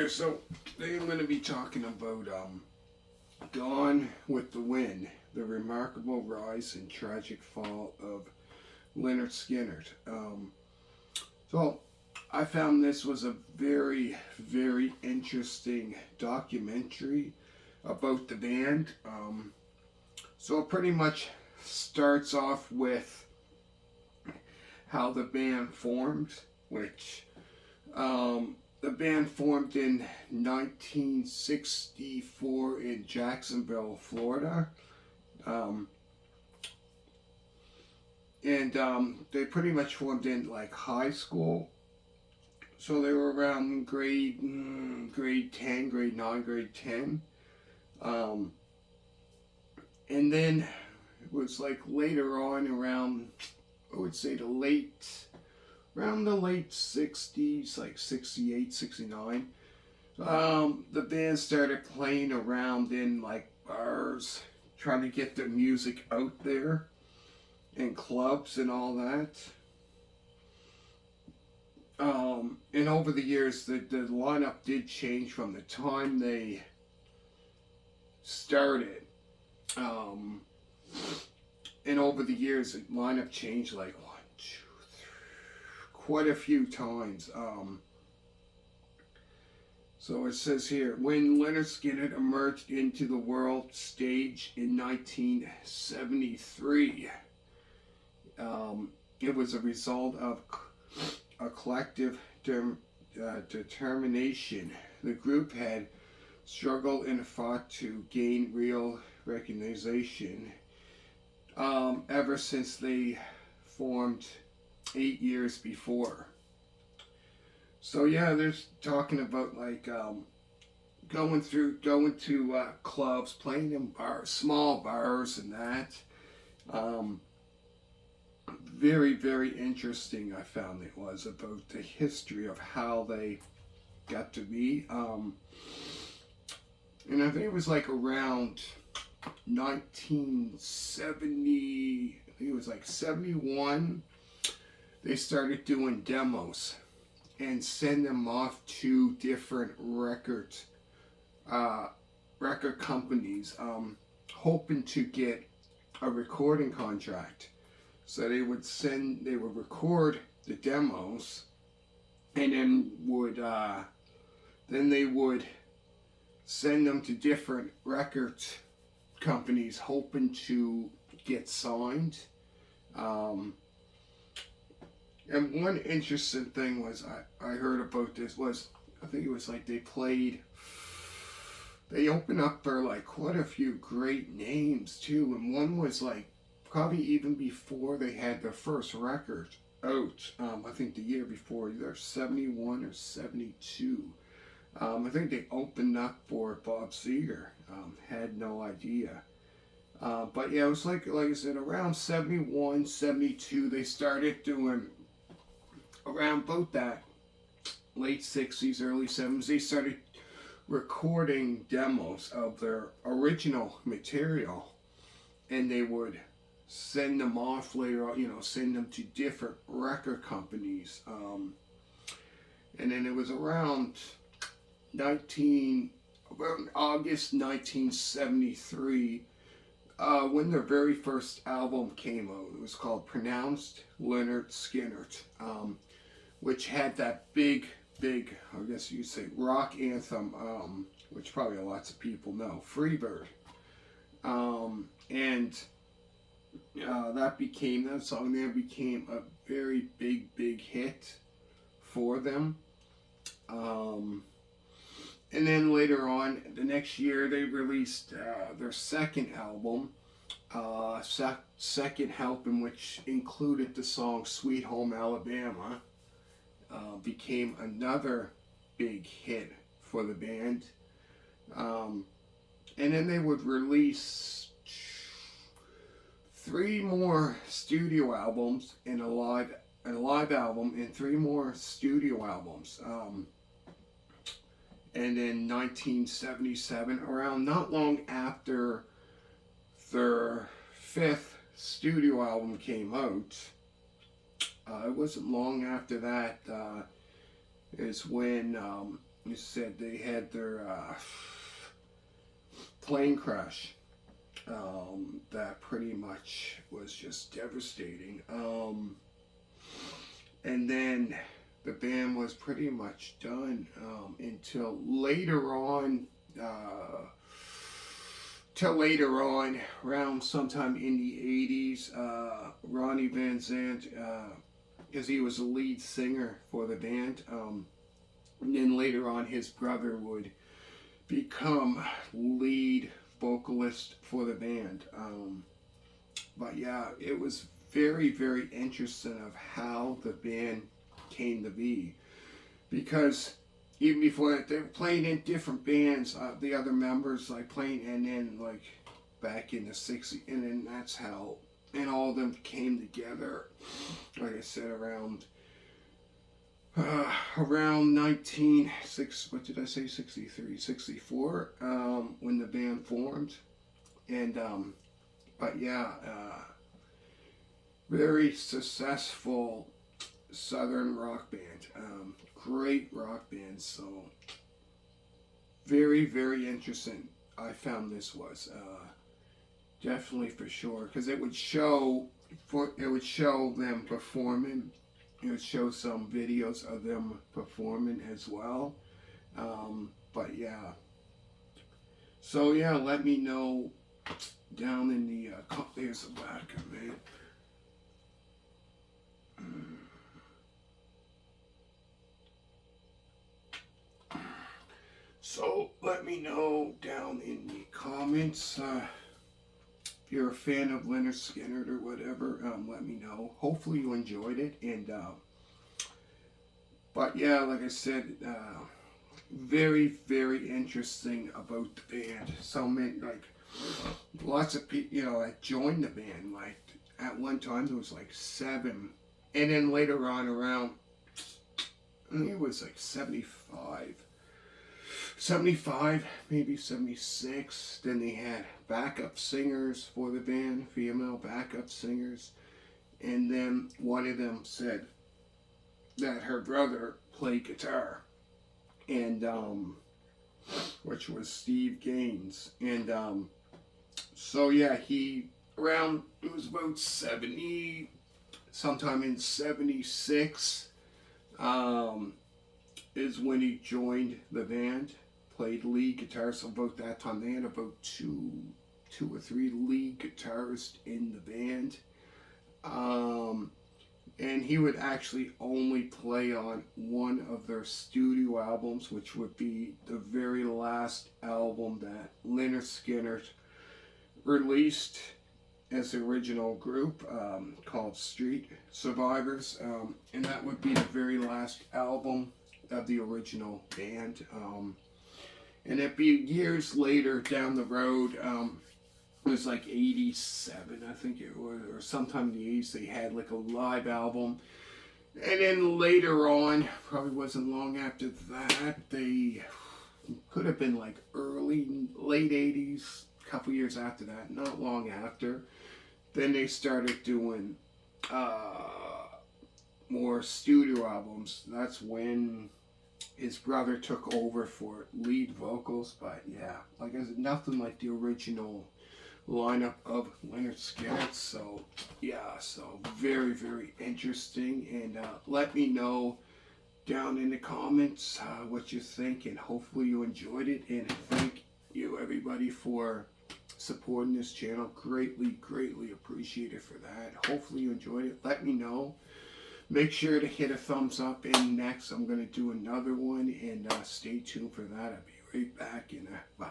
there. So today I'm going to be talking about Gone with the Wind, the remarkable rise and tragic fall of Lynyrd Skynyrd. So I found this was a very, very interesting documentary about the band. So it pretty much starts off with how the band formed, which the band formed in 1964 in Jacksonville, Florida. They pretty much formed in like high school. So they were around grade 10, grade 9, grade 10. And then it was like later on around, I would say around the late 60s, like 68, 69, the band started playing around in like bars, trying to get their music out there, and clubs and all that. And over the years, the lineup did change from the time they started. And over the years, the lineup changed like quite a few times. So it says here, when Lynyrd Skynyrd emerged into the world stage in 1973, it was a result of a collective determination. The group had struggled and fought to gain real recognition ever since they formed 8 years before. So yeah, there's talking about like going to clubs, playing in bars, small bars, and that. Very, very interesting. I found it was about the history of how they got to be. And I think it was like around 1970. I think it was like 71. They started doing demos and send them off to different record companies, hoping to get a recording contract. So they would record the demos, and then they would send them to different record companies, hoping to get signed. And one interesting thing was I heard about this was, I think it was like they opened up for like quite a few great names too, and one was like probably even before they had their first record out. I think the year before, either 71 or 72. I think they opened up for Bob Seger. Had no idea. But yeah, it was like I said, around 71, 72, they started doing, around both that late 60s, early 70s, they started recording demos of their original material, and they would send them off later on, send them to different record companies. And then it was around August 1973, when their very first album came out. It was called Pronounced Lynyrd Skynyrd, which had that big, I guess you'd say, rock anthem, which probably lots of people know, Freebird. And that song there became a very big hit for them. And then later on, the next year, they released their second album, Second Helping, which included the song Sweet Home Alabama. Became another big hit for the band. And then they would release 3 more studio albums and a live album, and 3 more studio albums. And in 1977, around not long after their 5th studio album came out, it wasn't long after that is when you said they had their plane crash. That pretty much was just devastating. And then the band was pretty much done until later on. Around sometime in the 80s, Ronnie Van Zant, because he was the lead singer for the band, and then later on his brother would become lead vocalist for the band. But yeah, it was very, very interesting of how the band came to be, because even before that, they were playing in different bands. The other members like playing, and then like back in the '60s, and then that's how, and all of them came together. Like I said, around 63, 64, when the band formed, and but yeah, very successful Southern rock band. Great rock band. So very, very interesting. I found this was definitely for sure, because it would show them performing. It would show some videos of them performing as well. But yeah. So yeah, let me know down in the there's the back of it. So let me know down in the comments if you're a fan of Lynyrd Skynyrd or whatever. Let me know. Hopefully you enjoyed it. And but yeah, like I said, very, very interesting about the band. So many, like, lots of people, that joined the band. Like at one time there was like 7, and then later on around, I think it was like 75, maybe 76. Then they had backup singers for the band, female backup singers. And then one of them said that her brother played guitar, and which was Steve Gaines. And so yeah, it was about 70, sometime in 76, is when he joined the band, played lead guitar. So about that time they had about two or three lead guitarists in the band. And he would actually only play on one of their studio albums, which would be the very last album that Lynyrd Skynyrd released as the original group, called Street Survivors. And that would be the very last album of the original band. And it'd be years later down the road. It was like 87, I think it was, or sometime in the 80s, they had like a live album. And then later on, probably wasn't long after that, they could have been like late 80s, a couple years after that, not long after. Then they started doing more studio albums. That's when his brother took over for lead vocals. But yeah, like I said, nothing like the original lineup of Lynyrd Skynyrd. So yeah, so very, very interesting. And let me know down in the comments what you think, and hopefully you enjoyed it. And thank you everybody for supporting this channel. Greatly, greatly appreciate it for that. Hopefully you enjoyed it. Let me know. Make sure to hit a thumbs up, and next I'm going to do another one, and stay tuned for that. I'll be right back, and bye.